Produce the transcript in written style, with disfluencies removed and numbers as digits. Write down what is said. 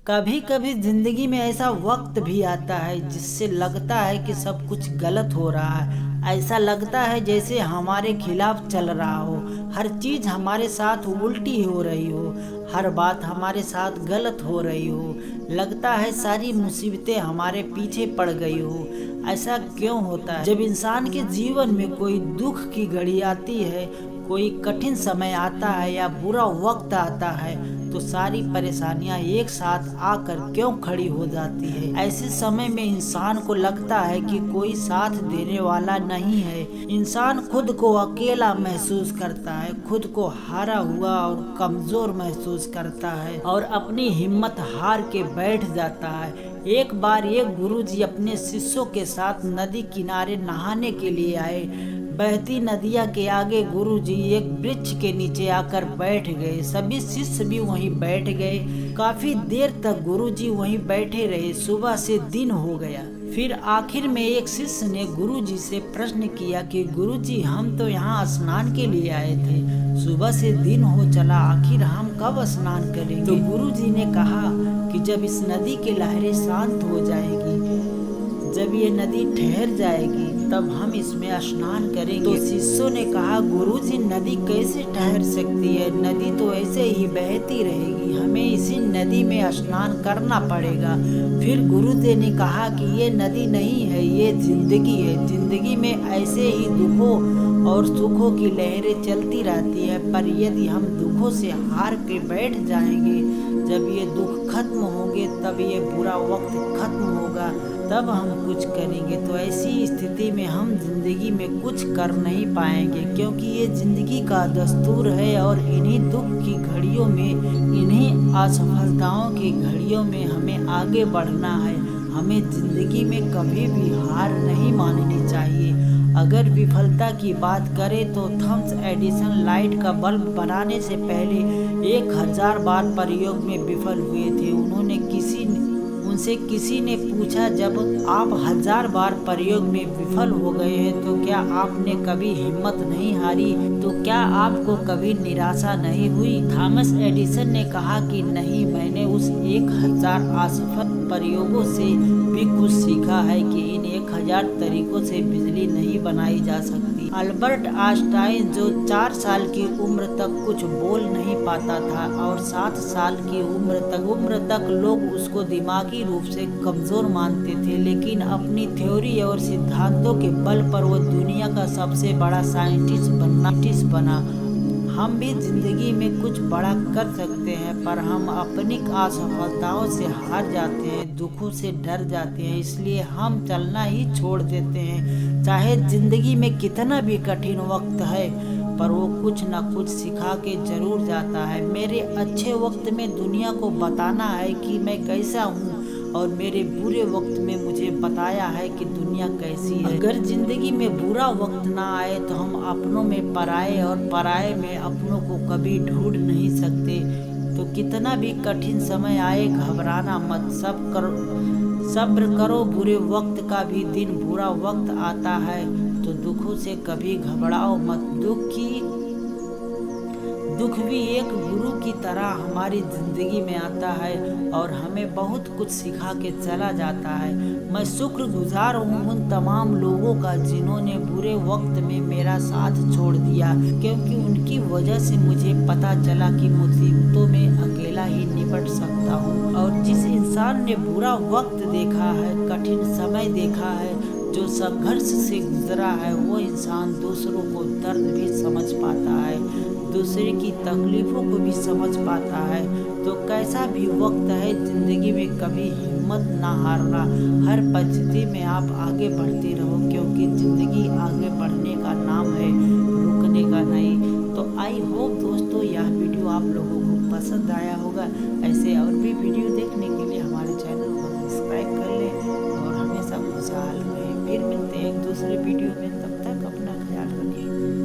कभी कभी जिंदगी में ऐसा वक्त भी आता है जिससे लगता है कि सब कुछ गलत हो रहा है। ऐसा लगता है जैसे हमारे खिलाफ चल रहा हो, हर चीज हमारे साथ उल्टी हो रही हो, हर बात हमारे साथ गलत हो रही हो। लगता है सारी मुसीबतें हमारे पीछे पड़ गई हो। ऐसा क्यों होता है? जब इंसान के जीवन में कोई दुख की घड़ी आती है, कोई कठिन समय आता है या बुरा वक्त आता है, तो सारी परेशानियां एक साथ आकर क्यों खड़ी हो जाती है। ऐसे समय में इंसान को लगता है कि कोई साथ देने वाला नहीं है। इंसान खुद को अकेला महसूस करता है, खुद को हारा हुआ और कमजोर महसूस करता है और अपनी हिम्मत हार के बैठ जाता है। एक बार एक गुरुजी अपने शिष्यों के साथ नदी किनारे नहाने के लिए आए। बहती नदिया के आगे गुरुजी एक वृक्ष के नीचे आकर बैठ गए। सभी शिष्य भी वहीं बैठ गए। काफी देर तक गुरुजी वहीं बैठे रहे। सुबह से दिन हो गया। फिर आखिर में एक शिष्य ने गुरुजी से प्रश्न किया कि गुरुजी, हम तो यहाँ स्नान के लिए आए थे, सुबह से दिन हो चला, आखिर हम कब स्नान करेंगे? तो गुरुजी ने कहा कि जब इस नदी की लहरें शांत हो जाएगी, जब ये नदी ठहर जाएगी, तब हम इसमें स्नान करेंगे। तो शिष्यों ने कहा, गुरुजी, नदी कैसे ठहर सकती है? नदी तो ऐसे ही बहती रहेगी, हमें इसी नदी में स्नान करना पड़ेगा। फिर गुरुजी ने कहा कि ये नदी नहीं है, ये जिंदगी है। जिंदगी में ऐसे ही दुखों और सुखों की लहरें चलती रहती है, पर यदि हम दुखों से हार के बैठ जाएंगे, जब ये दुख खत्म होंगे, तब ये बुरा वक्त खत्म होगा, तब हम कुछ करेंगे। तो ऐसी स्थिति में हम जिंदगी में कुछ कर नहीं पाएंगे, क्योंकि ये जिंदगी का दस्तूर है और इन्हीं दुख की घड़ियों में, इन्हीं असफलताओं की घड़ियों में हमें आगे बढ़ना है। हमें जिंदगी में कभी भी हार नहीं माननी चाहिए। अगर विफलता की बात करें तो थॉमस एडिसन लाइट का बल्ब बनाने से पहले 1000 बार प्रयोग में विफल हुए थे। उनसे किसी ने पूछा, जब आप 1000 बार प्रयोग में विफल हो गए हैं, तो क्या आपने कभी हिम्मत नहीं हारी? तो क्या आपको कभी निराशा नहीं हुई? थॉमस एडिसन ने कहा कि नहीं, मैंने उस 1000 असफल प्रयोगों से भी कुछ सीखा है कि इन 1000 तरीकों से बिजली नहीं बनाई जा सकती। अल्बर्ट आइंस्टाइन, जो 4 साल की उम्र तक कुछ बोल नहीं पाता था और 7 साल की उम्र तक लोग उसको दिमागी रूप से कमजोर मानते थे, लेकिन अपनी थ्योरी और सिद्धांतों के बल पर वो दुनिया का सबसे बड़ा साइंटिस्ट बना। हम भी जिंदगी में कुछ बड़ा कर सकते हैं, पर हम अपनी असफलताओं से हार जाते हैं, दुखों से डर जाते हैं, इसलिए हम चलना ही छोड़ देते हैं। चाहे जिंदगी में कितना भी कठिन वक्त है, पर वो कुछ ना कुछ सिखा के जरूर जाता है। मेरे अच्छे वक्त में दुनिया को बताना है कि मैं कैसा हूँ, और मेरे बुरे वक्त में मुझे बताया है कि दुनिया कैसी है। अगर जिंदगी में बुरा वक्त ना आए तो हम अपनों में पराए और पराए में अपनों को कभी ढूंढ नहीं सकते। तो कितना भी कठिन समय आए, घबराना मत, सब्र करो। बुरे वक्त का भी दिन बुरा वक्त आता है, तो दुखों से कभी घबराओ मत। दुख भी एक गुरु की तरह हमारी जिंदगी में आता है और हमें बहुत कुछ सिखा के चला जाता है। मैं शुक्रगुजार हूँ उन तमाम लोगों का जिन्होंने बुरे वक्त में मेरा साथ छोड़ दिया, क्योंकि उनकी वजह से मुझे पता चला कि मुसीबतों में अकेला ही निपट सकता हूँ। और जिस इंसान ने बुरा वक्त देखा है, कठिन समय देखा है, जो संघर्ष से गुजरा है, वो इंसान दूसरों को दर्द भी समझ पाता है, दूसरे की तकलीफों को भी समझ पाता है। तो कैसा भी वक्त है जिंदगी में, कभी हिम्मत ना हारना। हर परिस्थिति में आप आगे बढ़ते रहो, क्योंकि जिंदगी आगे बढ़ने का नाम है, रुकने का नहीं। तो आई होप दोस्तों यह वीडियो आप लोगों को पसंद आया होगा। ऐसे और भी वीडियो देखने के लिए हमारे चैनल को सब्सक्राइब कर लें और हमेशा खुशहाल रहें। फिर मिलते हैं एक दूसरे वीडियो में, तब तक अपना ख्याल रखें।